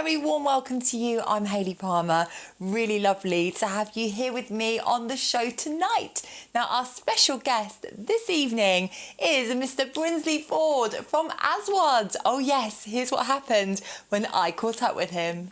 very warm welcome to you. I'm Hayley Palmer. Really lovely to have you here with me on the show tonight. Now, our special guest this evening is Mr. Brinsley Forde from Aswad. Oh yes, here's what happened when I caught up with him.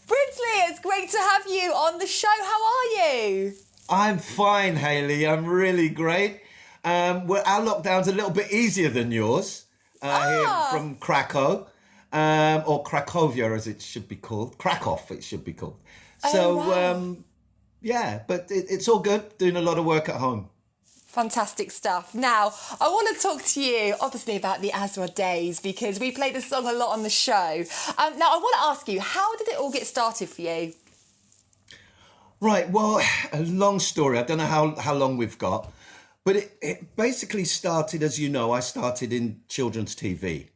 Brinsley, it's great to have you on the show. How are you? I'm fine, Hayley. I'm really great. Our lockdown's a little bit easier than yours here from Krakow. Or Cracovia, as it should be called. Krakow, it should be called. But it's all good. Doing a lot of work at home. Fantastic stuff. Now, I want to talk to you, obviously, about the Aswad days, because we play the song a lot on the show. Now, I want to ask you, how did it all get started for you? Right, well, a long story. I don't know how long we've got. But it basically started, as you know, I started in children's TV.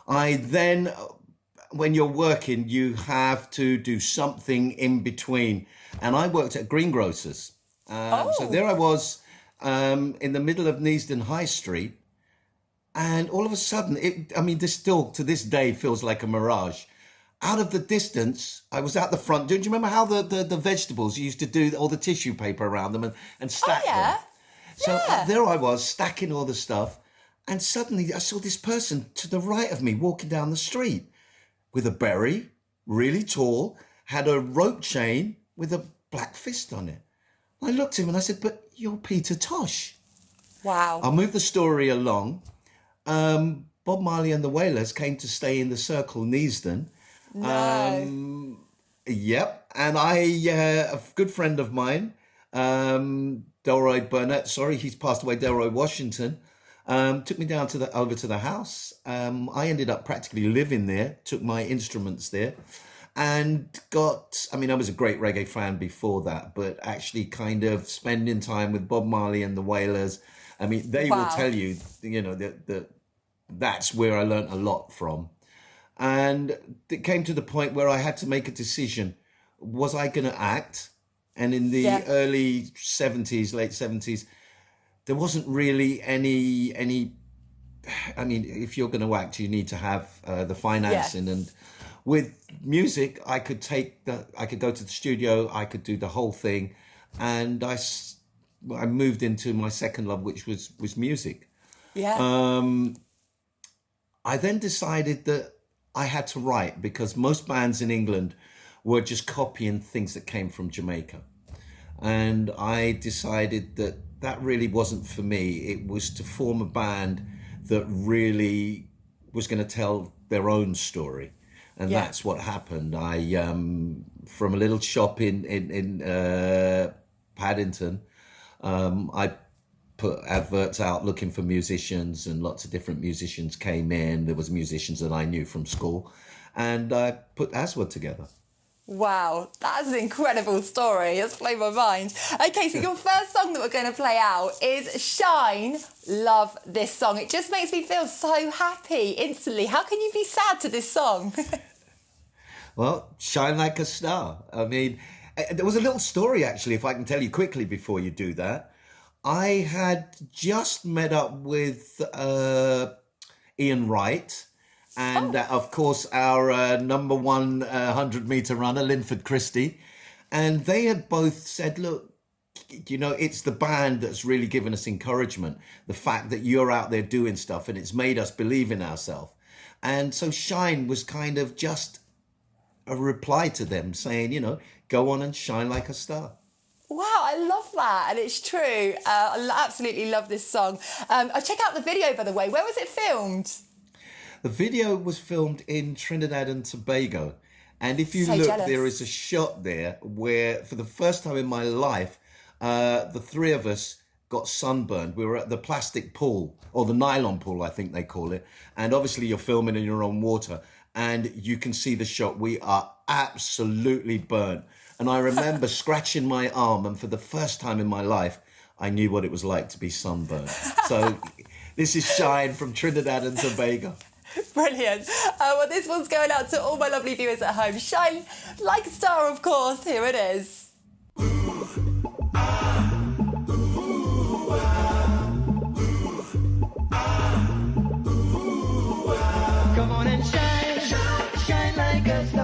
When you're working, you have to do something in between. And I worked at greengrocers. So there I was in the middle of Neasden High Street. And all of a sudden, this still to this day feels like a mirage. Out of the distance, I was out the front. Do you remember how the vegetables, you used to do all the tissue paper around them and stack them? So there I was, stacking all the stuff. And suddenly I saw this person to the right of me walking down the street with a berry, really tall, had a rope chain with a black fist on it. I looked at him and I said, "But you're Peter Tosh." Wow. I'll move the story along. Bob Marley and the Wailers came to stay in the Circle Neasden. No. Yep. And a good friend of mine, Delroy Burnett, he's passed away, Delroy Washington, took me down over to the house. I ended up practically living there, took my instruments there, and I was a great reggae fan before that, but actually kind of spending time with Bob Marley and the Wailers. They will tell you, that's where I learnt a lot from. And it came to the point where I had to make a decision. Was I going to act? And in the early 70s, late 70s, there wasn't really any. If you're going to act, you need to have the financing. And with music, I could go to the studio, I could do the whole thing, and I moved into my second love, which was music. I then decided that I had to write, because most bands in England were just copying things that came from Jamaica. And I decided that really wasn't for me. It was to form a band that really was going to tell their own story. And that's what happened. I, from a little shop in Paddington, I put adverts out looking for musicians, and lots of different musicians came in. There was musicians that I knew from school, and I put Aswad together. Wow, that's an incredible story. It's blown my mind. Okay, so your first song that we're going to play out is Shine. Love this song. It just makes me feel so happy instantly. How can you be sad to this song? Well, shine like a star. There was a little story, actually, if I can tell you quickly before you do that. I had just met up with Ian Wright and, of course, our number one 100-metre runner, Linford Christie. And they had both said, look, it's the band that's really given us encouragement. The fact that you're out there doing stuff, and it's made us believe in ourselves. And so Shine was kind of just a reply to them saying, go on and shine like a star. Wow, I love that. And it's true. I absolutely love this song. Check out the video, by the way. Where was it filmed? The video was filmed in Trinidad and Tobago. And if you look, there is a shot there where, for the first time in my life, the three of us got sunburned. We were at the plastic pool, or the nylon pool, I think they call it. And obviously you're filming in your own water. And you can see the shot. We are absolutely burnt. And I remember scratching my arm, and for the first time in my life, I knew what it was like to be sunburned. So this is Shine from Trinidad and Tobago. Brilliant. Well, this one's going out to all my lovely viewers at home. Shine like a star, of course. Here it is. Come on and shine, shine like a star.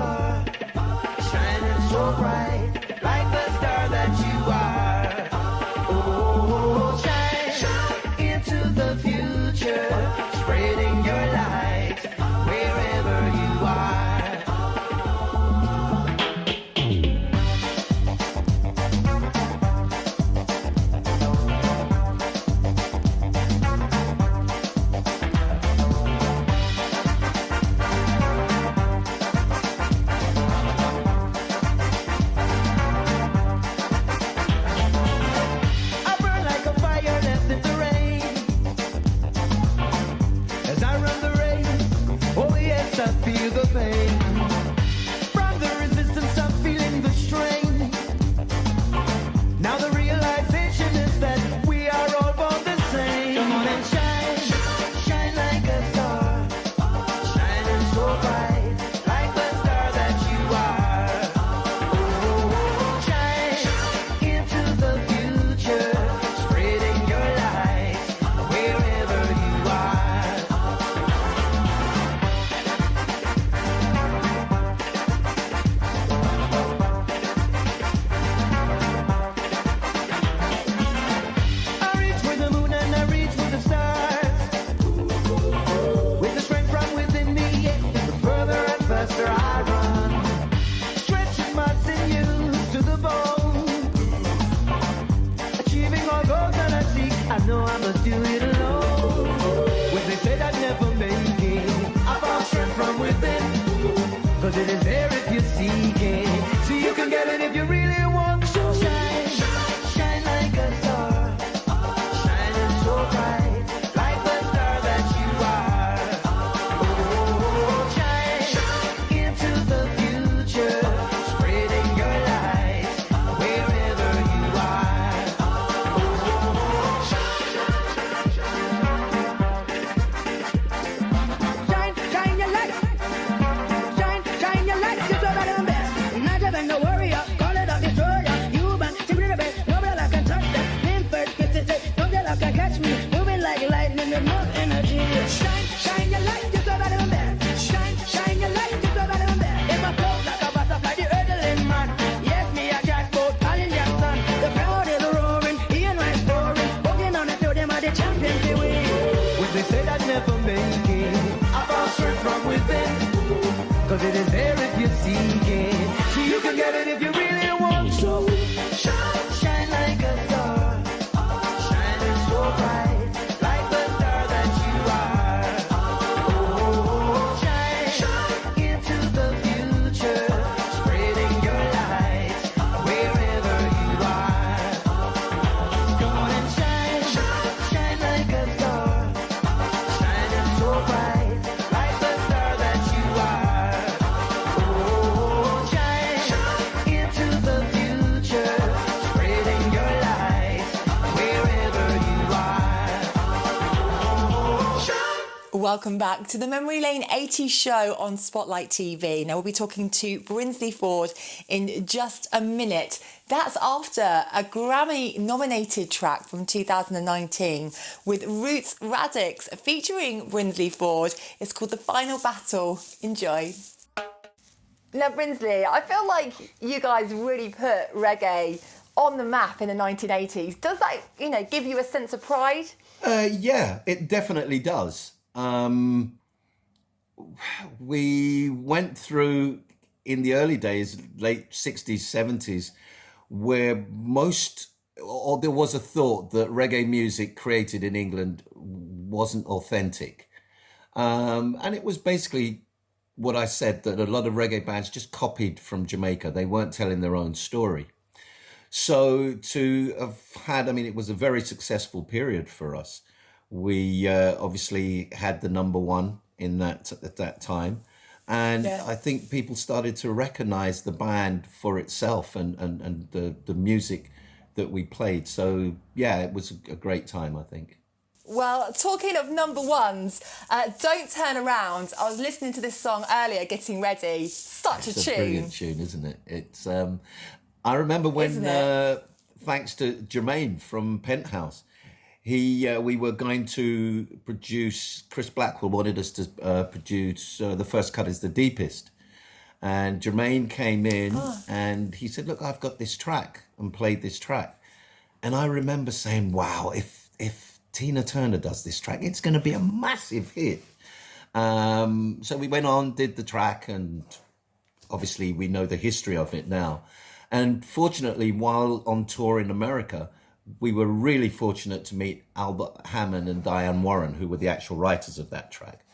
I must do it alone. When they said I'd never make it, I found strength from within. Cause it is there if you seek it. So you can get it if you really want. So shine, shine like a star. Shining so bright, like the star that you are. Oh, shine into the future, spreading your light wherever you are. Shine, shine your light. Shine your light, just so that I'm best. Not even no warrior, call it a destroyer. Human, simply the best, nobody that can touch that. Name first, kisses it, nobody that can catch me. Moving like lightning with no energy. Shine your light, just so that I'm best. Shine your light, just so that I'm best. In my flow, like a butterfly, the earthling man. Yes, me a jackpot, all in your son. The crowd is roaring, hearing my story. Walking on the field, them are the champions to win. When they said I'd never make it, I found strength from within. Cause it is there if you seek it. So you can get it if you really want. So shine, shine like a star. Shining so bright, like the star that you are. Oh, shine into the future, spreading your light wherever you are. Come on and shine, shine like a star. Shining so bright, like the star that you are. Oh, shine into the future, spreading your light wherever you are. Oh, shine. Welcome back to the Memory Lane 80s show on Spotlight TV. Now we'll be talking to Brinsley Forde in just a minute. That's after a Grammy-nominated track from 2019 with Roots Radix featuring Brinsley Forde. It's called The Final Battle. Enjoy. Now, Brinsley, I feel like you guys really put reggae on the map in the 1980s. Does that, give you a sense of pride? Yeah, it definitely does. We went through in the early days, late 60s, 70s, where there was a thought that reggae music created in England wasn't authentic. And it was basically what I said, that a lot of reggae bands just copied from Jamaica. They weren't telling their own story. So to have had, it was a very successful period for us. We obviously had the number one at that time. And Yeah. I think people started to recognize the band for itself and the music that we played. So, yeah, it was a great time, I think. Well, talking of number ones, Don't Turn Around. I was listening to this song earlier, getting ready. Such It's a tune. Brilliant tune, isn't it? It's. I remember when, Isn't it? thanks to Jermaine from Penthouse, we were going to produce. Chris Blackwell wanted us to produce The First Cut Is the Deepest, and Jermaine came in and he said, "Look, I've got this track," and played this track, and I remember saying, "Wow, if Tina Turner does this track, it's going to be a massive hit." So we went on, did the track, and obviously we know the history of it now. And fortunately, while on tour in America, we were really fortunate to meet Albert Hammond and Diane Warren, who were the actual writers of that track.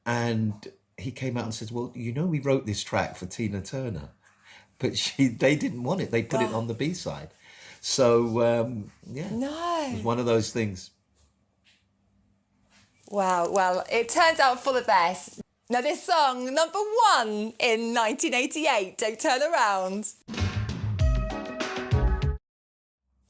And he came out and says, "Well, we wrote this track for Tina Turner, but they didn't want it. They put it on the B-side." So, yeah, No. it was one of those things. Wow, well, it turns out for the best. Now, this song, number one in 1988, Don't Turn Around.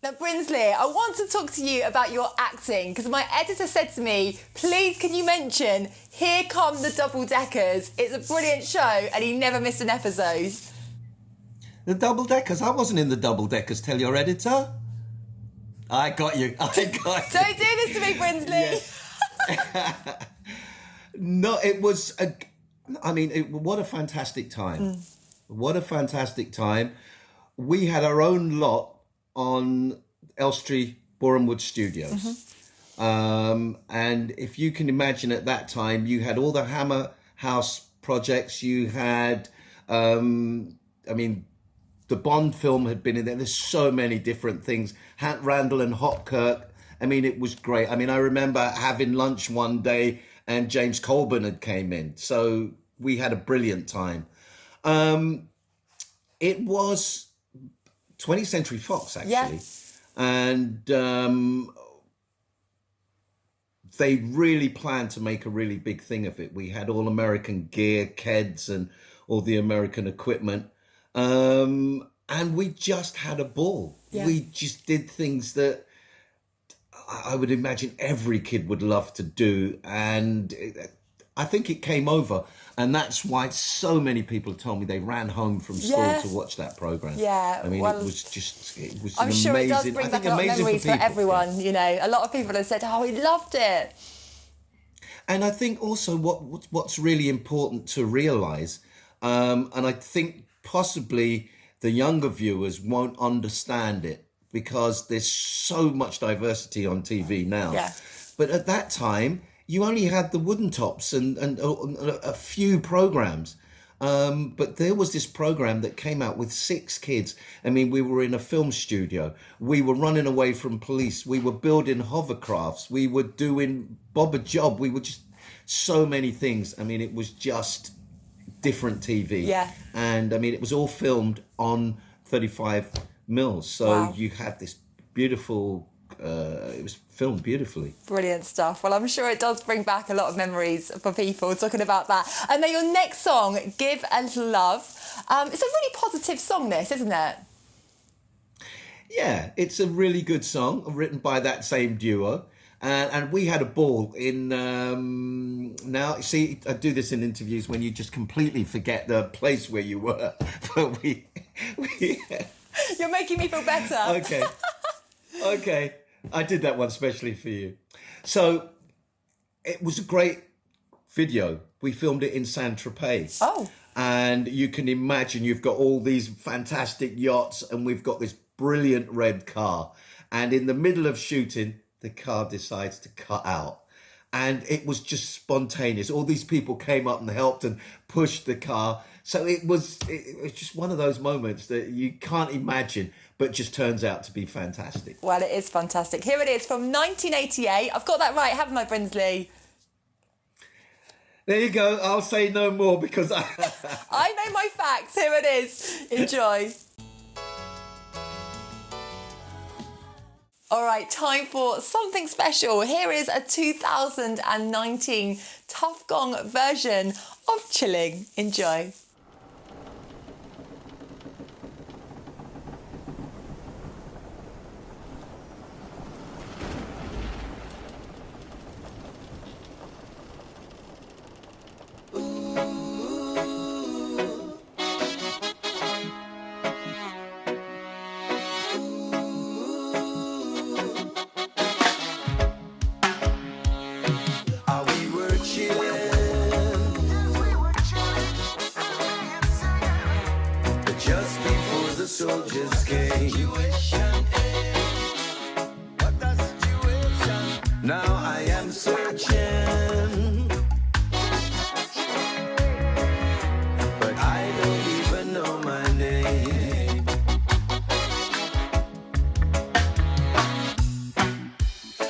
Now, Brinsley, I want to talk to you about your acting, because my editor said to me, please can you mention Here Come the Double Deckers? It's a brilliant show, and he never missed an episode. The Double Deckers? I wasn't in the Double Deckers, tell your editor. I got you. Don't do this to me, Brinsley. No, it was, what a fantastic time. What a fantastic time. We had our own lot on Elstree Borehamwood Studios. And if you can imagine, at that time, you had all the Hammer House projects. You had, the Bond film had been in there. There's so many different things. Randall and Hopkirk. I mean, it was great. I mean, I remember having lunch one day and James Colburn had came in. So we had a brilliant time. It was 20th Century Fox, actually. Yeah. And they really planned to make a really big thing of it. We had all American gear, KEDs, and all the American equipment. And we just had a ball. Yeah. We just did things that I would imagine every kid would love to do. And I think it came over. And that's why so many people have told me they ran home from school to watch that program. Yeah. I mean, well, it was I'm sure amazing. it does bring back a lot of memories for everyone. You know, a lot of people have said, oh, we loved it. And I think also what's really important to realise, and I think possibly the younger viewers won't understand it because there's so much diversity on TV now. Yeah. But at that time, you only had the Wooden Tops and a few programs. But there was this program that came out with 6 kids. I mean, we were in a film studio. We were running away from police. We were building hovercrafts. We were doing Bob a Job. We were just so many things. I mean, it was just different TV. Yeah. And I mean, it was all filmed on 35 mils. So you had this beautiful, it was filmed beautifully. Brilliant stuff. Well, I'm sure it does bring back a lot of memories for people talking about that. And then your next song, Give a Little Love. It's a really positive song, this, isn't it? Yeah, it's a really good song written by that same duo. And we had a ball in, now, see, I do this in interviews when you just completely forget the place where you were. But we You're making me feel better. Okay. I did that one specially for you. So it was a great video. We filmed it in Saint-Tropez. Oh. And you can imagine you've got all these fantastic yachts and we've got this brilliant red car. And in the middle of shooting, the car decides to cut out. And it was just spontaneous. All these people came up and helped and pushed the car. So it was just one of those moments that you can't imagine, but just turns out to be fantastic. Well, it is fantastic. Here it is from 1988. I've got that right, haven't I, Brinsley? There you go. I'll say no more because I know my facts. Here it is. Enjoy. All right, time for something special. Here is a 2019 Tuff Gong version of Chillin. Enjoy. Soldiers came. Now I am searching, but I don't even know my name.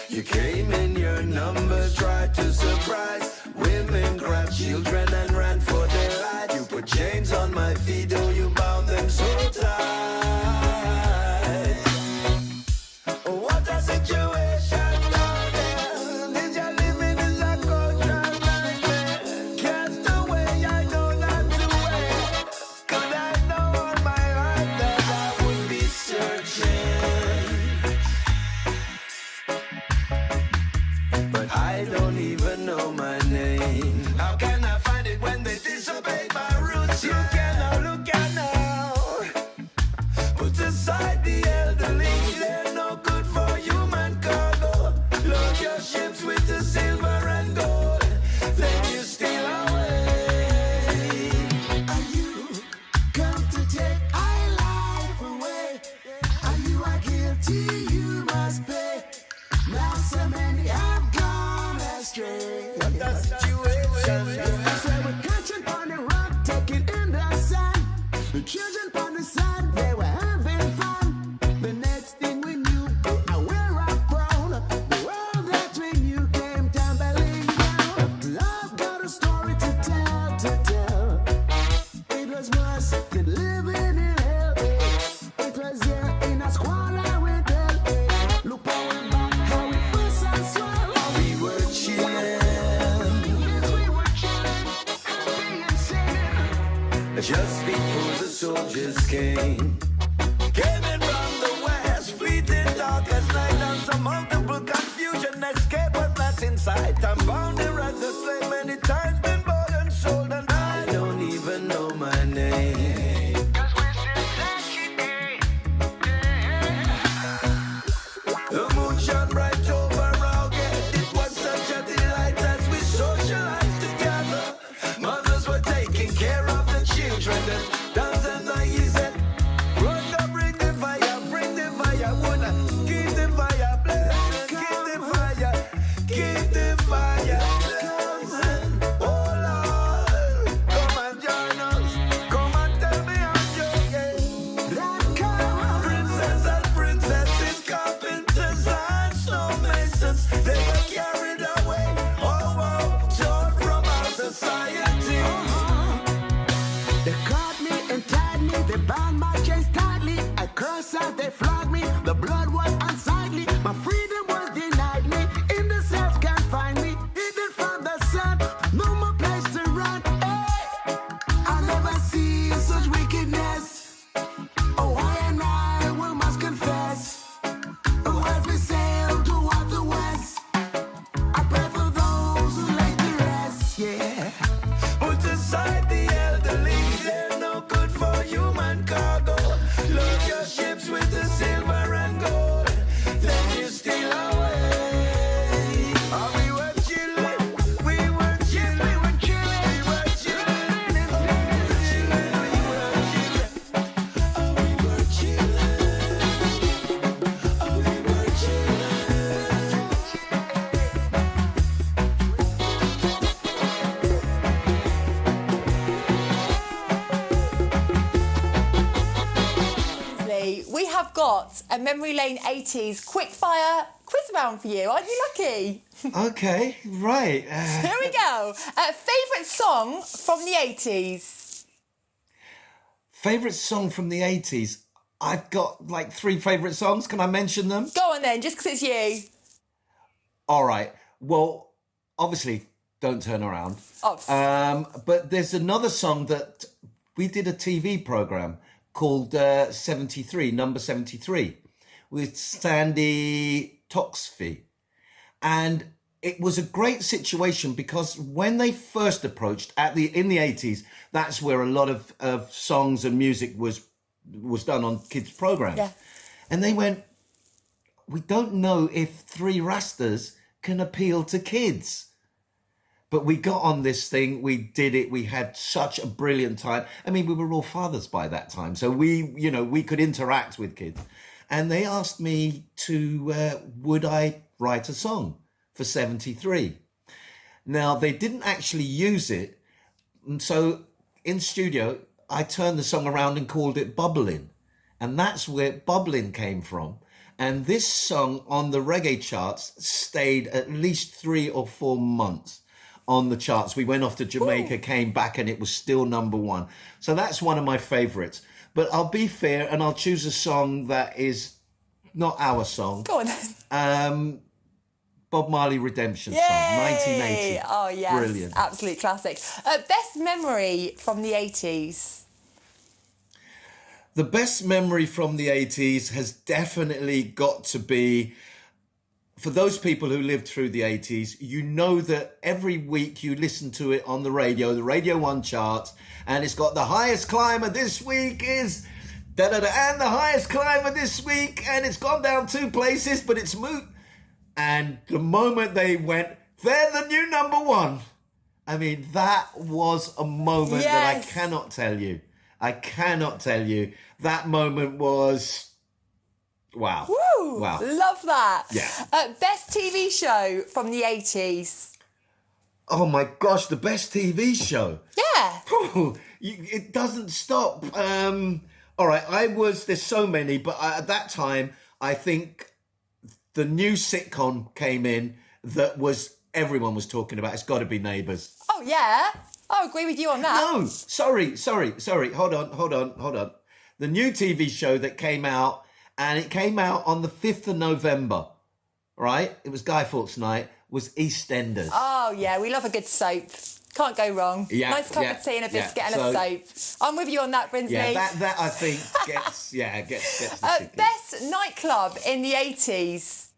You came in your number, tried to surprise women, grabbed children and ran for their life. You put chains on my feet, oh, you bound them so tight. I don't skin. Came in from the west, fleeting dark as night, and some multiple confusion. Escape was not in sight. I'm bound here as a slave, many times been bought and sold, and I don't even know my name. The moon shone bright over our gate. It was such a delight as we socialized together. Mothers were taking care of the children. And dance and noise said, run up, bring the fire, wanna keep the fire blazing, keep the fire, keep the fire blazing. Oh Lord, come and join us, come and tell me how you get. Princess and princesses, carpenters and stonemasons, they were carried away, torn from our society. They caught me and tied me, they bound my chains tightly. I cursed out, they flogged me, the blood was unsightly. My freedom was denied me, in the cells can't find me. Hidden from the sun, no more place to run. Hey, I never see such wickedness. Oh, I and I will must confess. Oh, as we sail toward the west, I pray for those who lay to rest, yeah. Put aside the elderly, they're no good for human cargo. Load your ships with the silver and gold, then you steal away. Oh, we were chilling, we were chilling, we were chilling, we were chilling, we were chilling, oh, we were chilling, oh, we were chilling. Brinsley, we have got a Memory Lane 80s quickfire quiz round for you. Aren't you lucky? Okay, right. Here we go. Favourite song from the 80s? Favourite song from the 80s? I've got like 3 favourite songs. Can I mention them? Go on then, just 'cause it's you. All right. Well, obviously, Don't Turn Around. Oh, But there's another song that we did a TV programme called 73, number 73, with Sandy Toxfie. And it was a great situation because when they first approached in the 80s, that's where a lot of songs and music was done on kids' programs. Yeah. And they went, we don't know if 3 Rastas can appeal to kids. But we got on this thing, we did it, we had such a brilliant time. I mean, we were all fathers by that time, so we could interact with kids. And they asked me to, would I write a song for 73? Now, they didn't actually use it, and so in studio, I turned the song around and called it Bubbling. And that's where Bubbling came from. And this song on the reggae charts stayed at least 3 or 4 months on the charts. We went off to Jamaica, came back, and it was still number 1. So that's one of my favourites. But I'll be fair and I'll choose a song that is not our song. go on then. Bob Marley Redemption song, 1980. Oh, yes. Brilliant. Absolute classic. Best memory from the 80s? The best memory from the 80s has definitely got to be, for those people who lived through the 80s, you know that every week you listen to it on the Radio 1 charts, and it's got the highest climber this week is da-da-da, and the highest climber this week, and it's gone down 2 places, but it's moved. And the moment they went, they're the new number 1. I mean, that was a moment that I cannot tell you. I cannot tell you. That moment was, wow. Woo! Wow. Love that. Yeah. Best TV show from the 80s? Oh my gosh, the best TV show. Yeah. It doesn't stop. All right, there's so many, but at that time, I think the new sitcom came in that everyone was talking about. It's got to be Neighbours. Oh, yeah. I agree with you on that. No, sorry. Hold on. The new TV show that came out, and it came out on the 5th of November, right? It was Guy Fawkes Night, was EastEnders. Oh, yeah, we love a good soap. Can't go wrong. Yeah, Nice cup of tea and a biscuit and a soap. I'm with you on that, Brinsley. Yeah, that I think gets the ticket. Best nightclub in the 80s?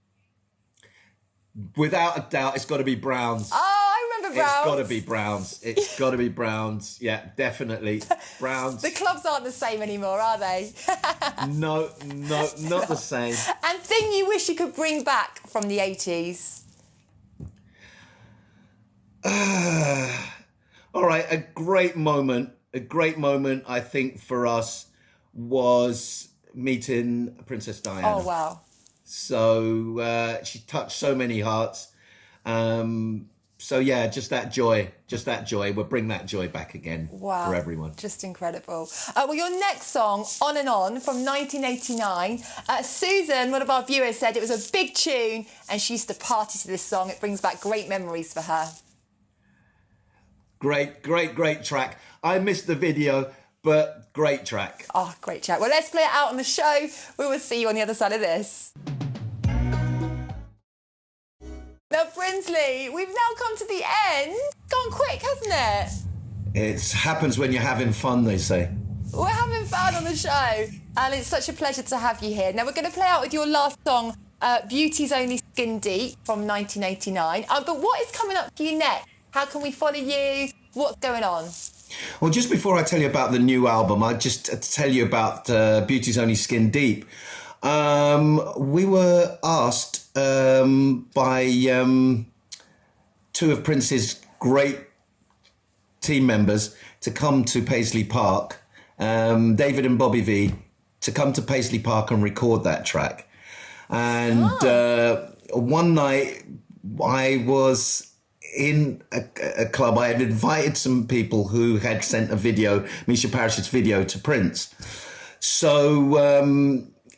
Without a doubt, it's got to be Brown's. Oh, I remember Brown's. It's got to be Brown's. It's got to be Brown's. Yeah, definitely. Brown's. The clubs aren't the same anymore, are they? No, not the same. And thing you wish you could bring back from the 80s? All right, a great moment, I think, for us was meeting Princess Diana. Oh, wow. So she touched so many hearts. So yeah, just that joy. We'll bring that joy back again for everyone. Just incredible. Well, your next song, On and On, from 1989. Susan, one of our viewers, said it was a big tune and she used to party to this song. It brings back great memories for her. Great track. I missed the video, but great track. Oh, great track. Well, let's play it out on the show. We will see you on the other side of this. Now, Brinsley, we've now come to the end. Gone quick, hasn't it? It happens when you're having fun, they say. We're having fun on the show, and it's such a pleasure to have you here. Now, we're going to play out with your last song, Beauty's Only Skin Deep, from 1989. But what is coming up for you next? How can we follow you? What's going on? Well, just before I tell you about the new album, I just tell you about Beauty's Only Skin Deep. We were asked by two of Prince's great team members to come to Paisley Park, David and Bobby V, to come to Paisley Park and record that track. And one night I was in a club. I had invited some people who had sent a video, Misha Parish's video, to Prince. So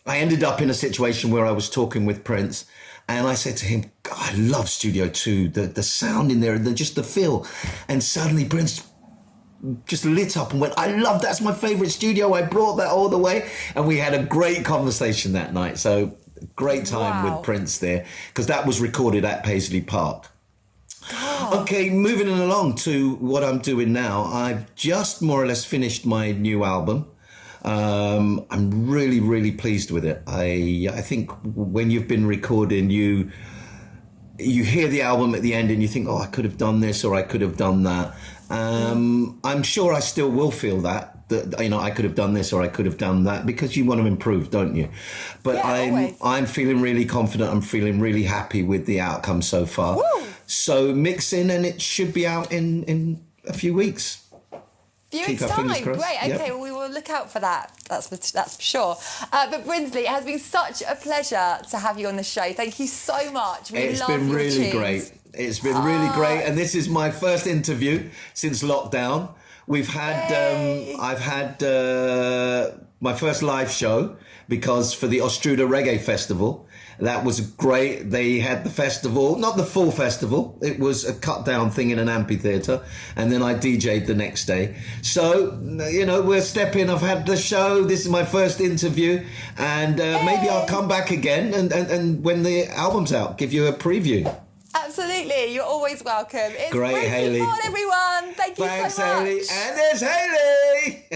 I ended up in a situation where I was talking with Prince, and I said to him, God, I love Studio 2, the sound in there, just the feel. And suddenly Prince just lit up and went, I love, that's my favourite studio. I brought that all the way. And we had a great conversation that night. So great time with Prince there, because that was recorded at Paisley Park. Okay, moving along to what I'm doing now. I've just more or less finished my new album. I'm really pleased with it. I think when you've been recording, you hear the album at the end and you think, oh, I could have done this or I could have done that. I'm sure I still will feel that I could have done this or I could have done that, because you want to improve, don't you? But yeah, I'm feeling really confident. I'm feeling really happy with the outcome so far. Woo! So mix in, and it should be out in a few weeks. Few weeks' time. Great. Okay, well, we will look out for that. That's for sure. But Brinsley, it has been such a pleasure to have you on the show. Thank you so much. It's been really great. It's been really great, and this is my first interview since lockdown. We've had I've had my first live show, because for the Ostruda Reggae Festival. That was great. They had the festival, not the full festival. It was a cut down thing in an amphitheatre. And then I DJ'd the next day. So, we're stepping. I've had the show. This is my first interview. And maybe I'll come back again and when the album's out, give you a preview. Absolutely. You're always welcome. It's great, Hayley. Brinsley Forde, everyone. Thank you Thanks, so much. Hayley. And there's Hayley.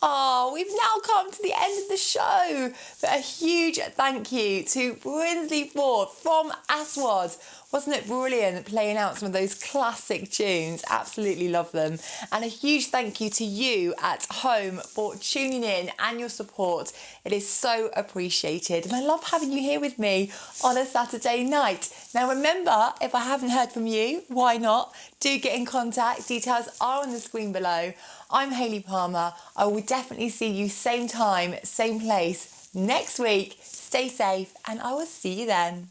Oh, we've now come to the end of the show. But a huge thank you to Brinsley Forde from Aswad. Wasn't it brilliant playing out some of those classic tunes? Absolutely love them. And a huge thank you to you at home for tuning in and your support. It is so appreciated. And I love having you here with me on a Saturday night. Now remember, if I haven't heard from you, why not? Do get in contact. Details are on the screen below. I'm Hayley Palmer. I will definitely see you same time, same place next week. Stay safe and I will see you then.